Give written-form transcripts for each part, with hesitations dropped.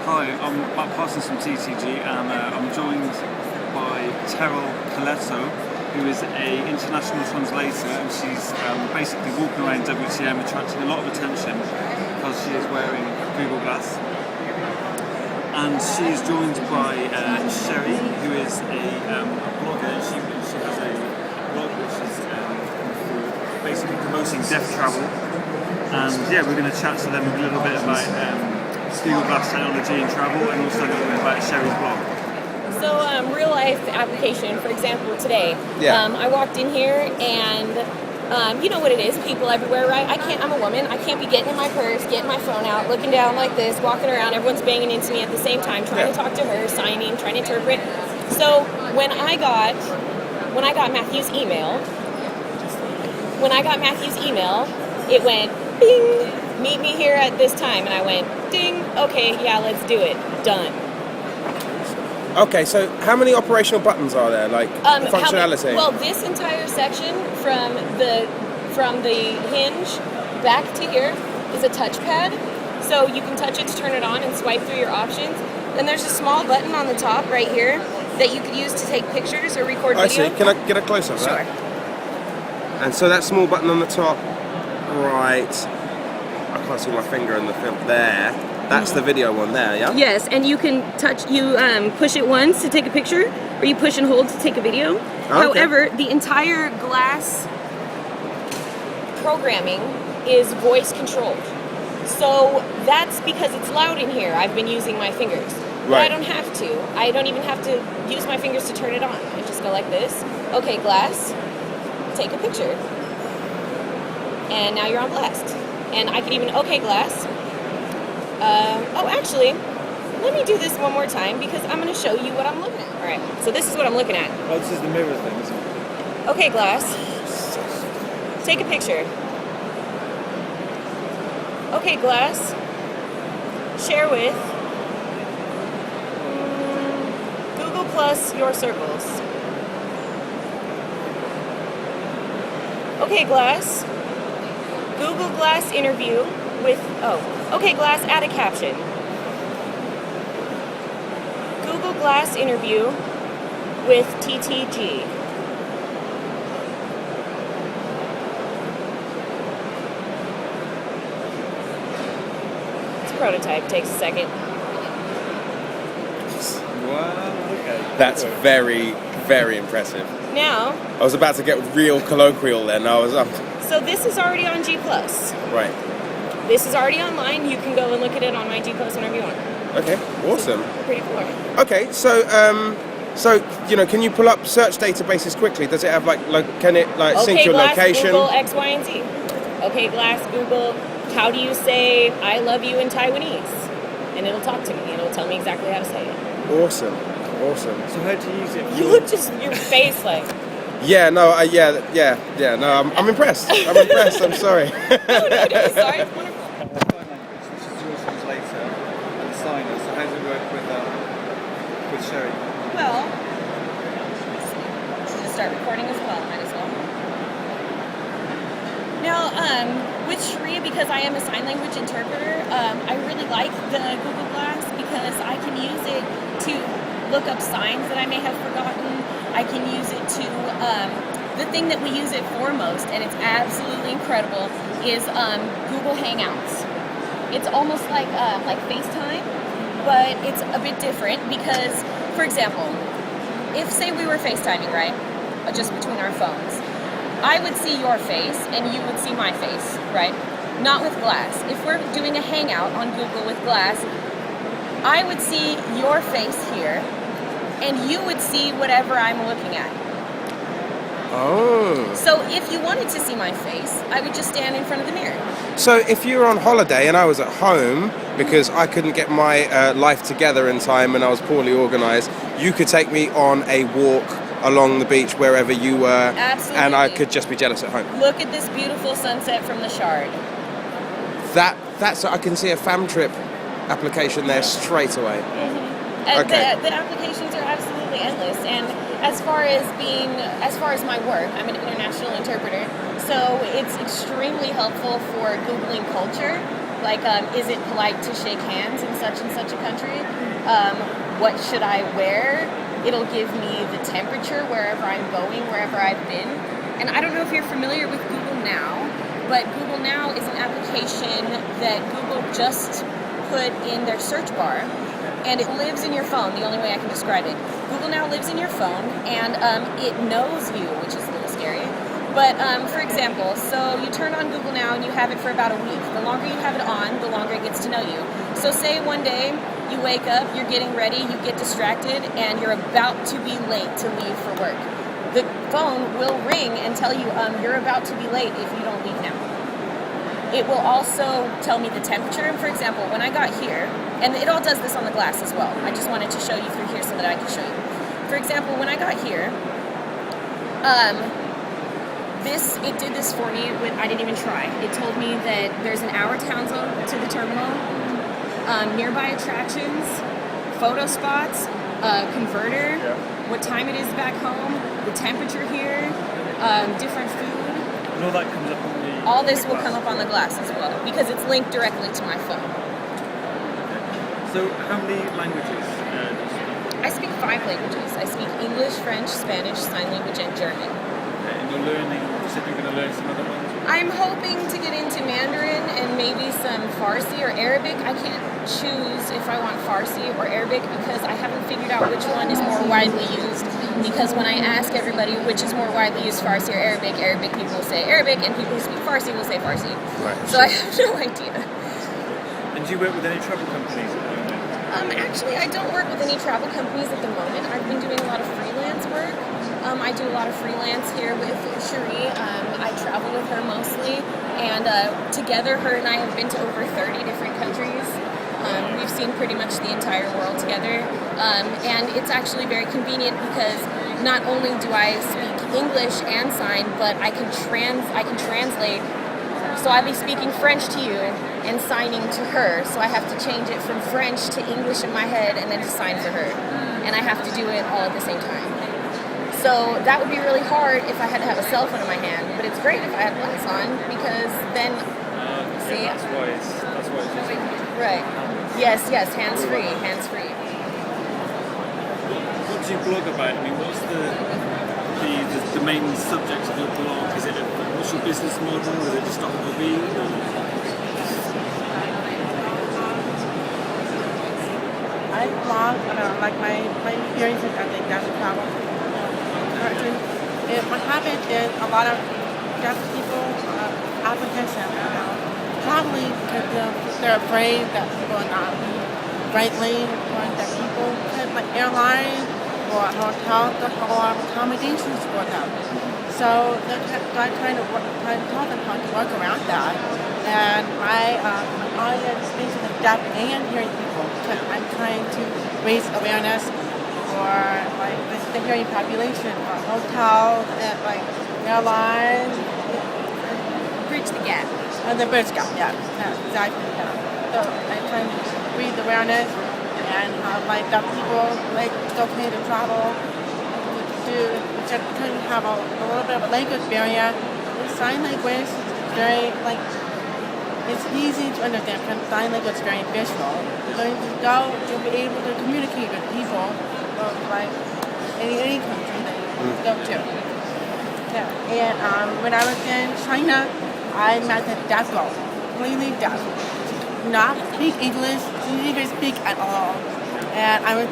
Hi, I'm Matt Parsons from TTG, and I'm joined by Terrell Coletto, who is an international translator, and she's basically walking around WTM attracting a lot of attention because she is wearing Google Glass. And she is joined by Sherry, who is a blogger. She has a blog which is basically promoting deaf travel. And yeah, we're going to chat to them a little bit about Google Glass technology and travel, and also a little bit about Sherry's blog. So real life application, for example, today, I walked in here and you know what it is, people everywhere, right? I'm a woman, I can't be getting in my purse, getting my phone out, looking down like this, walking around, everyone's banging into me at the same time, trying to talk to her, signing, trying to interpret. So when I got Matthew's email, it went bing, meet me here at this time, and I went ding, okay, yeah, let's do it, done. Okay, so how many operational buttons are there, like functionality? Well, this entire section from the hinge back to here is a touchpad, so you can touch it to turn it on and swipe through your options. Then there's a small button on the top right here that you could use to take pictures or record video. I see. Can I get a close-up of that? Sure. And so that small button on the top, right, I can't see my finger in the film there. That's the video one there, yeah? Yes, and you can push it once to take a picture, or you push and hold to take a video. Okay. However, the entire Glass programming is voice controlled. So that's because it's loud in here. I've been using my fingers. But I don't have to. I don't even have to use my fingers to turn it on. I just go like this. Okay, Glass, take a picture. And now you're on blast. And I could even, okay, Glass. Actually, let me do this one more time because I'm going to show you what I'm looking at. All right, so this is what I'm looking at. Oh, this is the mirror thing, isn't it? Okay, Glass. Take a picture. Okay, Glass. Share with Google Plus your circles. Okay, Glass. Google Glass interview with, okay, Glass, add a caption. Google Glass interview with TTG. It's a prototype, takes a second. Wow, okay. That's very, very impressive. Now, I was about to get real colloquial then. so this is already on G+. Right. This is already online. You can go and look at it on my G+ whenever you want. Okay, awesome. Pretty cool. Okay, so can you pull up search databases quickly? Does it have sync your Glass, location? Google X, Y, and Z. Okay, Glass, Google, how do you say I love you in Taiwanese? And it'll talk to me. It'll tell me exactly how to say it. Awesome. So how do you use it? You look just your face like. Yeah, no, no, I'm impressed. I'm impressed. I'm sorry. No, don't be sorry. It's wonderful. Sign language, which is your translator and the signer. So how does it work with Sherry? Well, should I start recording as well? Might as well. Now, with Sharia, because I am a sign language interpreter, I really like the Google Glass because I can use it to look up signs that I may have forgotten. I can use it to, the thing that we use it for most, and it's absolutely incredible, is Google Hangouts. It's almost like FaceTime, but it's a bit different because, for example, if say we were FaceTiming, right, just between our phones, I would see your face and you would see my face, right? Not with Glass. If we're doing a Hangout on Google with Glass, I would see your face here, and you would see whatever I'm looking at. Oh. So if you wanted to see my face, I would just stand in front of the mirror. So if you were on holiday and I was at home because I couldn't get my life together in time and I was poorly organised, you could take me on a walk along the beach wherever you were. Absolutely. And I could just be jealous at home. Look at this beautiful sunset from the Shard. That's I can see a fam trip application there straight away. And Okay. the applications are absolutely endless. And as far as my work, I'm an international interpreter, so it's extremely helpful for Googling culture Like, is it polite to shake hands in such and such a country? What should I wear? It'll give me the temperature wherever I'm going, wherever I've been. And I don't know if you're familiar with Google Now, but Google Now is an application that Google just put in their search bar, and it lives in your phone, the only way I can describe it. Google Now lives in your phone, and it knows you, which is a little scary. But for example, so you turn on Google Now and you have it for about a week. The longer you have it on, the longer it gets to know you. So say one day you wake up, you're getting ready, you get distracted, and you're about to be late to leave for work. The phone will ring and tell you you're about to be late if you don't leave now. It will also tell me the temperature. For example, when I got here, and it all does this on the glass as well. I just wanted to show you through here so that I could show you. For example, when I got here, it did this for me. I didn't even try. It told me that there's an hour town zone to the terminal, nearby attractions, photo spots, converter, what time it is back home, the temperature here, different food. And all that comes up on the. All this will come up on the glass as well because it's linked directly to my phone. So, how many languages do you speak? I speak 5 languages. I speak English, French, Spanish, Sign Language, and German. And you're learning. You said you're going to learn some other ones. I'm hoping to get into Mandarin and maybe some Farsi or Arabic. I can't choose if I want Farsi or Arabic because I haven't figured out which one is more widely used. Because when I ask everybody which is more widely used, Farsi or Arabic, Arabic people will say Arabic, and people who speak Farsi will say Farsi. Right. So I have no idea. And do you work with any travel companies at the moment? Actually, I don't work with any travel companies at the moment. I've been doing a lot of freelance work. I do a lot of freelance here with Cherie. I travel with her mostly, and together, her and I have been to over 30 different countries. We've seen pretty much the entire world together, and it's actually very convenient because not only do I speak English and sign, but I can translate. So I'll be speaking French to you and signing to her. So I have to change it from French to English in my head and then to sign for her, and I have to do it all at the same time. So that would be really hard if I had to have a cell phone in my hand, but it's great if I had glass on because then, see? That's why it's useful. Right. Yes, hands free. What do you blog about? I mean, what's the main subject of your blog? What's your business model? Is it just a hobby? I blog like my experiences as a deaf travel person. What happened is a lot of deaf people, applicants, traveling because they're afraid that people are not friendly or deaf people. Because like airlines or hotels don't have a lot of accommodations for them. So they're trying to tell them how to work around that. And my audience is deaf and hearing people because I'm trying to raise awareness for like the hearing population, for hotels and like airlines. Bridge the gap. The bridge gap, yeah, exactly. Yeah. So I'm trying to raise awareness and how like deaf people like it's okay to travel. Just kind of have a little bit of a language barrier. The sign language is very like it's easy to understand because sign language is very visual. So you'll be able to communicate with people of like any country that you go to. Yeah. And when I was in China, I met a deaf girl, completely deaf. Not speak English, she didn't speak at all. And I was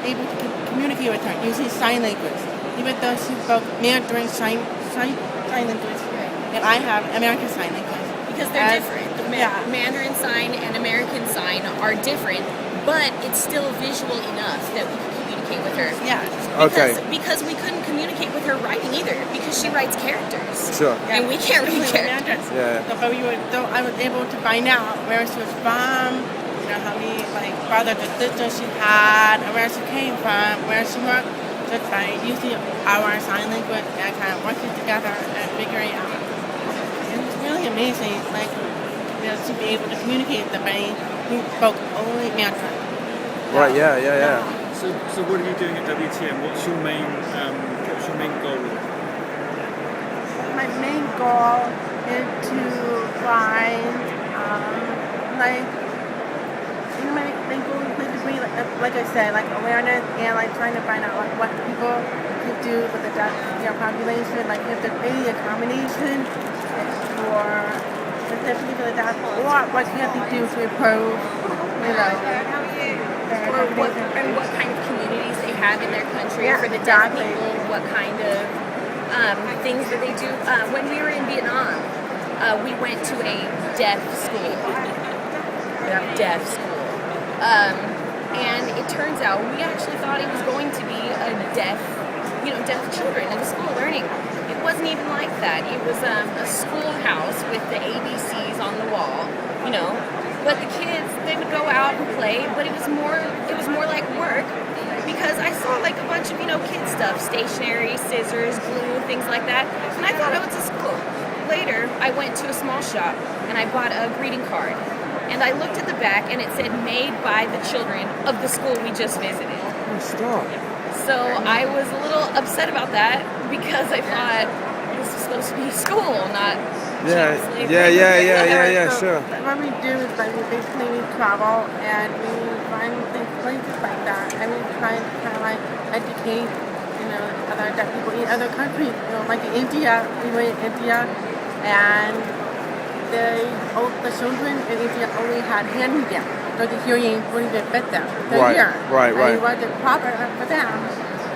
able to communicate with her using sign language, even though she spoke Mandarin sign language, and I have American Sign Language. Because they're different. Mandarin sign and American sign are different, but it's still visual enough that we can communicate with her. Yeah. Because we couldn't communicate with her writing either, because she writes characters. Sure. And we can't read characters. Yeah. So I was able to find out where she was from, how many like brothers and sisters she had, and where she came from, where she worked, just by using our sign language and kind of working together and figuring out. And it's really amazing, like to be able to communicate with somebody who spoke only Mandarin. Right. Yeah. So what are you doing at WTM? What's your main goal? My main goal is to find like you might like go with degree like I said, like awareness and like trying to find out like what people could do with the deaf population, like if there's any accommodation for specifically for the deaf, or what can they do to improve, you know, Or what kind of communities they have in their country for the deaf exactly. people, what kind of things that they do. When we were in Vietnam, we went to a deaf school. Deaf school. And it turns out we actually thought it was going to be a deaf children in the school learning. It wasn't even like that. It was a schoolhouse with the ABCs on the wall, you know. But the kids, they would go out and play, but it was more like work, because I saw like a bunch of, kid stuff, stationery, scissors, glue, things like that, and I thought it was a school. Later, I went to a small shop and I bought a greeting card, and I looked at the back and it said made by the children of the school we just visited. Oh, stop. So I was a little upset about that, because I thought this was supposed to be school, not Yeah, child slave yeah, labor. yeah, So sure. what we do is like we basically travel and we find things places like that, and we try to kind of like educate, other deaf people in other countries. Like in India, we went to India, and the children in India only had hand me down, so the hearing wouldn't even fit them. Right, right. And it wasn't proper for them.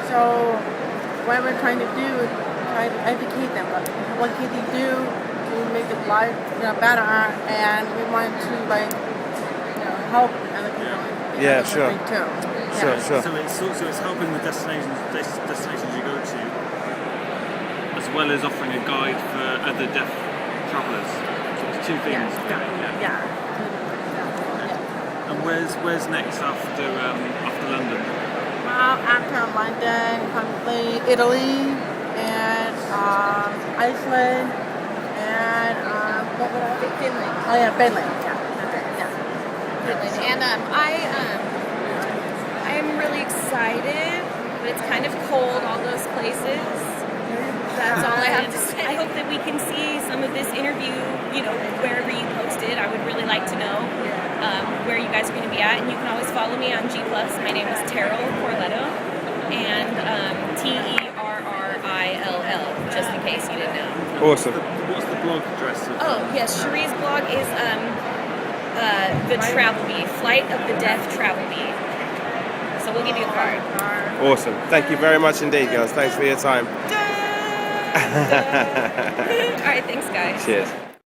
So what we're trying to do is try to educate them. What can they do to make their life better, and we want to help other people. Yeah, sure. Too. Sure, Yeah. sure. So it's helping the destinations you go to, as well as offering a guide for other deaf travellers. So it's two things. Yeah. And where's next after London? After London, probably Italy and Iceland and what would I think? Finland. Oh yeah, Finland. Yeah, that's it. Yeah. Finland. And I am really excited, but it's kind of cold, all those places. That's all I have to say. I hope that we can see some of this interview, wherever you post it. I would really like to know where you guys are going to be at. And you can always follow me on G+. My name is Terrell Corletto, and TERRILL, just in case you didn't know. Awesome. What's the blog address? Oh, yes, Cherie's blog is the Travel Bee, Flight of the Deaf Travel Bee. So we'll give you a card. Awesome. Thank you very much indeed, girls. Thanks for your time. All right, thanks, guys. Cheers.